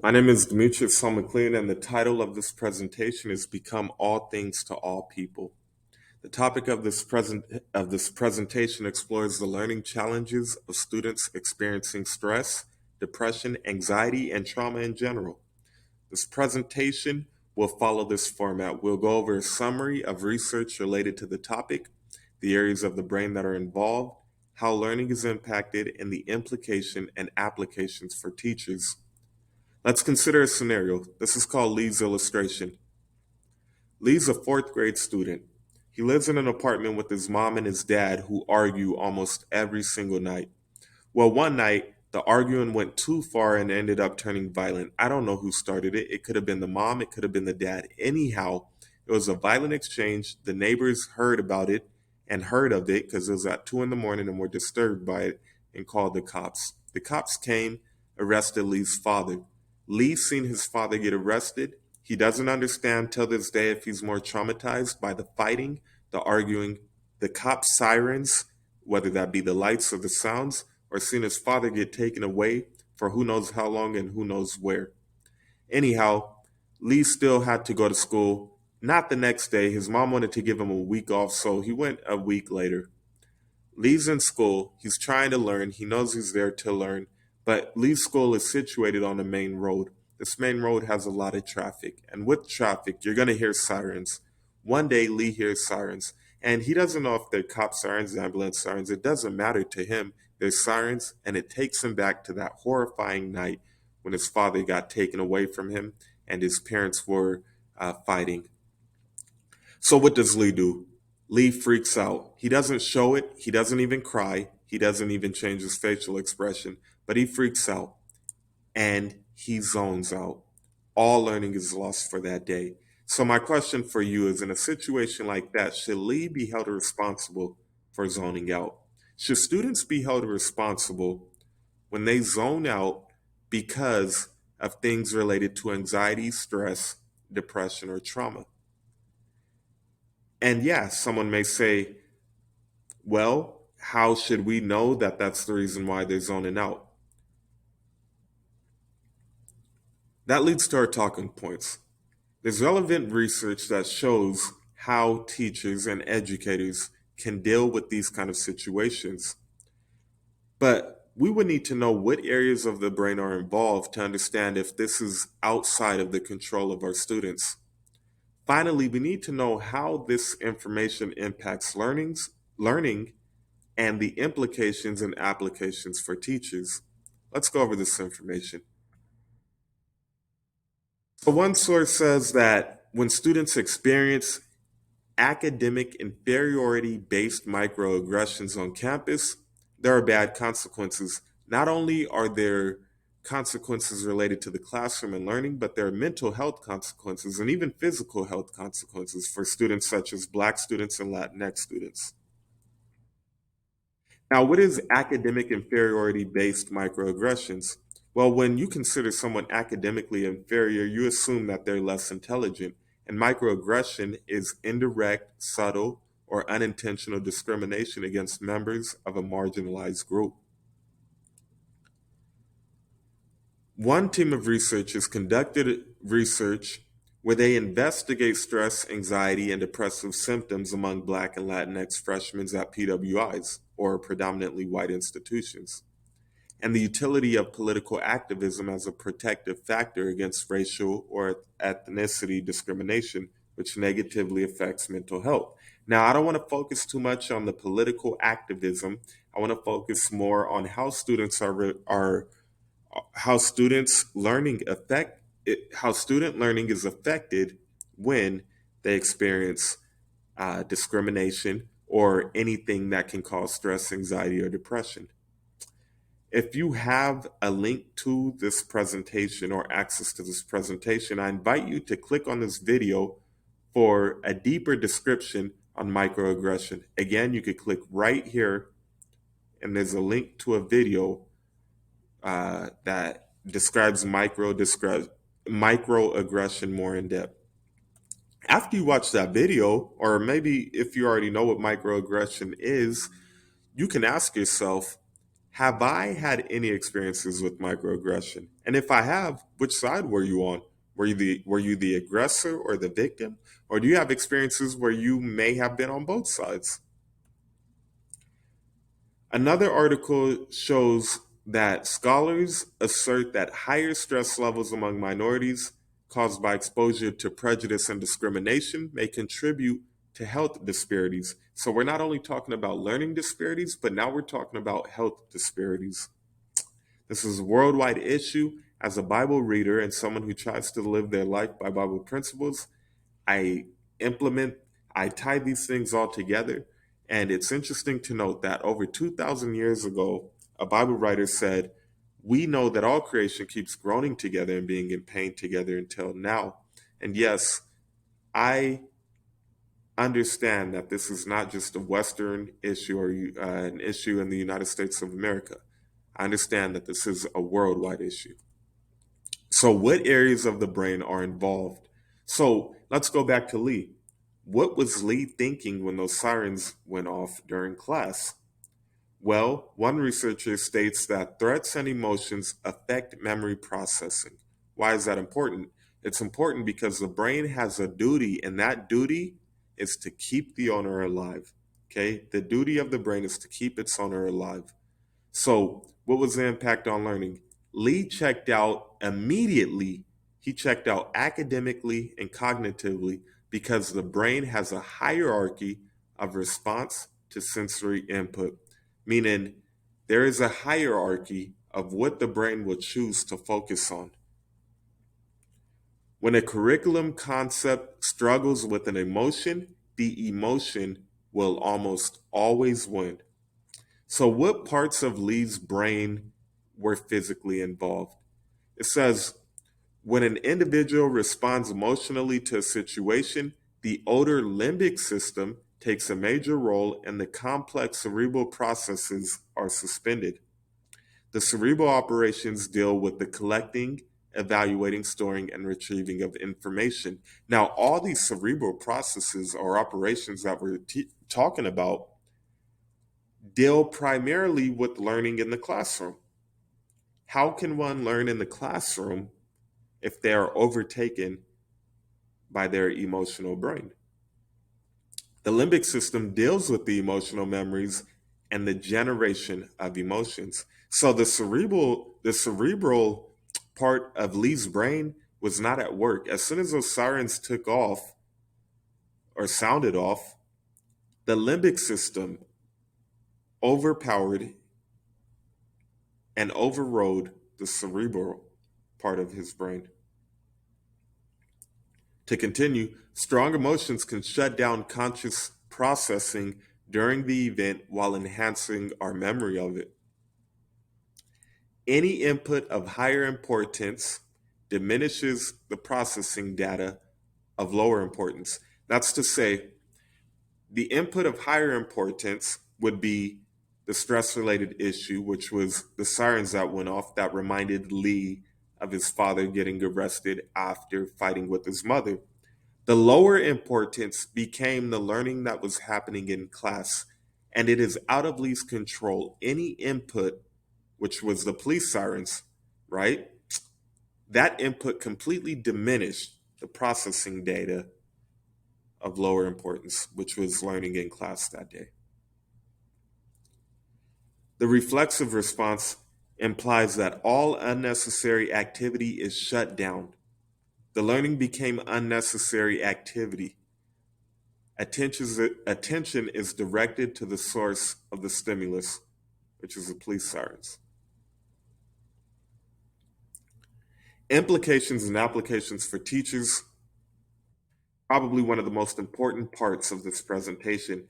My name is Demetrius McLean, and the title of this presentation is Become All Things to All People. The topic of this presentation explores the learning challenges of students experiencing stress, depression, anxiety, and trauma in general. This presentation will follow this format. We'll go over a summary of research related to the topic, the areas of the brain that are involved, how learning is impacted, and the implication and applications for teachers. Let's consider a scenario. This is called Lee's illustration. Lee's a fourth grade student. He lives in an apartment with his mom and his dad who argue almost every single night. Well, one night, the arguing went too far and ended up turning violent. I don't know who started it. It could have been the mom, it could have been the dad. Anyhow, it was a violent exchange. The neighbors heard about it and heard of it because it was at 2 in the morning and were disturbed by it and called the cops. The cops came, arrested Lee's father. Lee seen his father get arrested. He doesn't understand till this day if he's more traumatized by the fighting, the arguing, the cop sirens, whether that be the lights or the sounds, or seeing his father get taken away for who knows how long and who knows where. Anyhow, Lee still had to go to school. Not the next day. His mom wanted to give him a week off, so he went a week later. Lee's in school. He's trying to learn. He knows he's there to learn. But Lee's school is situated on a main road. This main road has a lot of traffic. And with traffic, you're going to hear sirens. One day, Lee hears sirens. And he doesn't know if they're cop sirens, ambulance sirens. It doesn't matter to him. There's sirens, and it takes him back to that horrifying night when his father got taken away from him and his parents were fighting. So what does Lee do? Lee freaks out. He doesn't show it. He doesn't even cry. He doesn't even change his facial expression, but he freaks out and he zones out. All learning is lost for that day. So my question for you is, in a situation like that, should Lee be held responsible for zoning out? Should students be held responsible when they zone out because of things related to anxiety, stress, depression, or trauma? And yeah, someone may say, well, how should we know that that's the reason why they're zoning out? That leads to our talking points. There's relevant research that shows how teachers and educators can deal with these kind of situations. But we would need to know what areas of the brain are involved to understand if this is outside of the control of our students. Finally, we need to know how this information impacts learning and the implications and applications for teachers. Let's go over this information. So, one source says that when students experience academic inferiority based microaggressions on campus, there are bad consequences. Not only are there consequences related to the classroom and learning, but there are mental health consequences and even physical health consequences for students such as Black students and Latinx students. Now, what is academic inferiority based microaggressions? Well, when you consider someone academically inferior, you assume that they're less intelligent. And microaggression is indirect, subtle, or unintentional discrimination against members of a marginalized group. One team of researchers conducted research where they investigate stress, anxiety, and depressive symptoms among Black and Latinx freshmen at PWIs, or predominantly white institutions, and the utility of political activism as a protective factor against racial or ethnicity discrimination, which negatively affects mental health. Now, I don't want to focus too much on the political activism. I want to focus more on how students are how students learning affect it, how student learning is affected when they experience discrimination or anything that can cause stress, anxiety, or depression. If you have a link to this presentation or access to this presentation, I invite you to click on this video for a deeper description on microaggression. Again, you could click right here, and there's a link to a video that describes microaggression more in depth. After you watch that video, or maybe if you already know what microaggression is, you can ask yourself, Have I had any experiences with microaggression? And if I have, which side were you on? Were you the aggressor or the victim? Or do you have experiences where you may have been on both sides? Another article shows that scholars assert that higher stress levels among minorities caused by exposure to prejudice and discrimination may contribute to health disparities. So we're not only talking about learning disparities, but now we're talking about health disparities. This is a worldwide issue. As a Bible reader and someone who tries to live their life by Bible principles, I implement, I tie these things all together. And it's interesting to note that over 2,000 years ago, a Bible writer said, "We know that all creation keeps groaning together and being in pain together until now." And yes, I understand that this is not just a Western issue or an issue in the United States of America. I understand that this is a worldwide issue. So, what areas of the brain are involved? So, let's go back to Lee. What was Lee thinking when those sirens went off during class? Well, one researcher states that threats and emotions affect memory processing. Why is that important? It's important because the brain has a duty, and that duty is to keep the owner alive. Okay? The duty of the brain is to keep its owner alive. So, what was the impact on learning? Lee checked out immediately. He checked out academically and cognitively because the brain has a hierarchy of response to sensory input, meaning there is a hierarchy of what the brain will choose to focus on. When a curriculum concept struggles with an emotion, the emotion will almost always win. So, what parts of Lee's brain were physically involved? It says when an individual responds emotionally to a situation, the outer limbic system takes a major role and the complex cerebral processes are suspended. The cerebral operations deal with the collecting, evaluating, storing, and retrieving of information. Now, all these cerebral processes or operations that we're talking about deal primarily with learning in the classroom. How can one learn in the classroom if they are overtaken by their emotional brain? The limbic system deals with the emotional memories and the generation of emotions. So the cerebral part of Lee's brain was not at work. As soon as those sirens took off or sounded off, the limbic system overpowered and overrode the cerebral part of his brain. To continue, strong emotions can shut down conscious processing during the event while enhancing our memory of it. Any input of higher importance diminishes the processing data of lower importance. That's to say, the input of higher importance would be the stress related issue, which was the sirens that went off that reminded Lee of his father getting arrested after fighting with his mother. The lower importance became the learning that was happening in class, and it is out of Lee's control. Any input, which was the police sirens, right? That input completely diminished the processing data of lower importance, which was learning in class that day. The reflexive response implies that all unnecessary activity is shut down. The learning became unnecessary activity. Attention is directed to the source of the stimulus, which is the police sirens. Implications and applications for teachers, probably one of the most important parts of this presentation.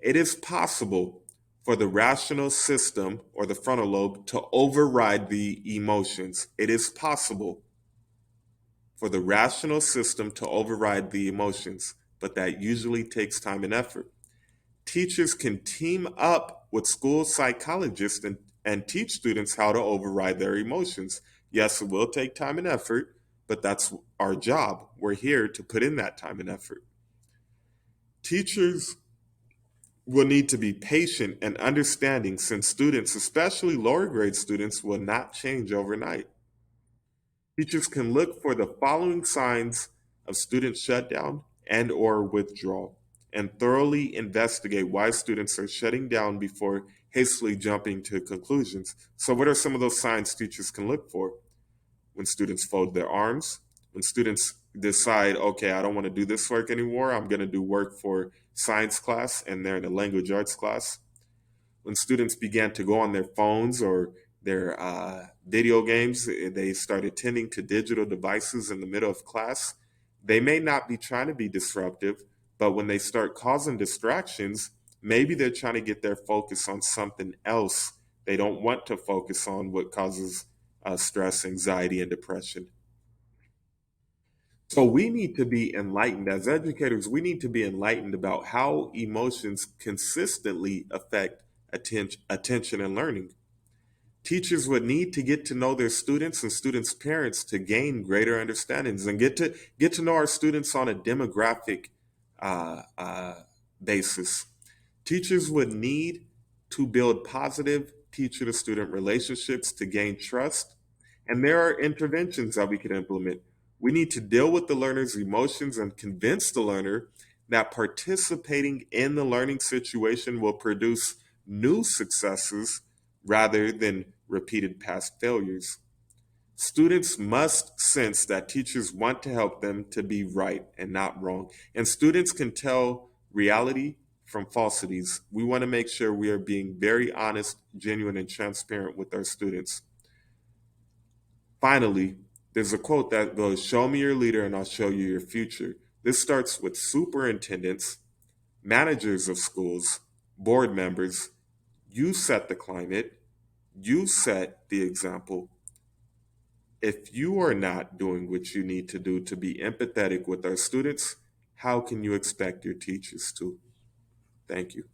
It is possible for the rational system or the frontal lobe to override the emotions. It is possible for the rational system to override the emotions, but that usually takes time and effort. Teachers can team up with school psychologists and teach students how to override their emotions. Yes, it will take time and effort, but that's our job. We're here to put in that time and effort. Teachers will need to be patient and understanding since students, especially lower grade students, will not change overnight. Teachers can look for the following signs of student shutdown and or withdrawal and thoroughly investigate why students are shutting down before hastily jumping to conclusions. So what are some of those signs teachers can look for? When students fold their arms, when students decide, okay, I don't want to do this work anymore, I'm going to do work for science class and they're in a language arts class, when students began to go on their phones or their video games, they start attending to digital devices in the middle of class. They may not be trying to be disruptive, but when they start causing distractions, maybe they're trying to get their focus on something else. They don't want to focus on what causes stress, anxiety, and depression. So we need to be enlightened as educators. We need to be enlightened about how emotions consistently affect attention and learning. Teachers would need to get to know their students and students' parents to gain greater understandings and get to know our students on a demographic uh, uh, basis. Teachers would need to build positive teacher to student relationships to gain trust. And there are interventions that we can implement. We need to deal with the learner's emotions and convince the learner that participating in the learning situation will produce new successes rather than repeated past failures. Students must sense that teachers want to help them to be right and not wrong. And students can tell reality from falsities. We want to make sure we are being very honest, genuine, and transparent with our students. Finally, there's a quote that goes, "Show me your leader and I'll show you your future." This starts with superintendents, managers of schools, board members. You set the climate, you set the example. If you are not doing what you need to do to be empathetic with our students, how can you expect your teachers to? Thank you.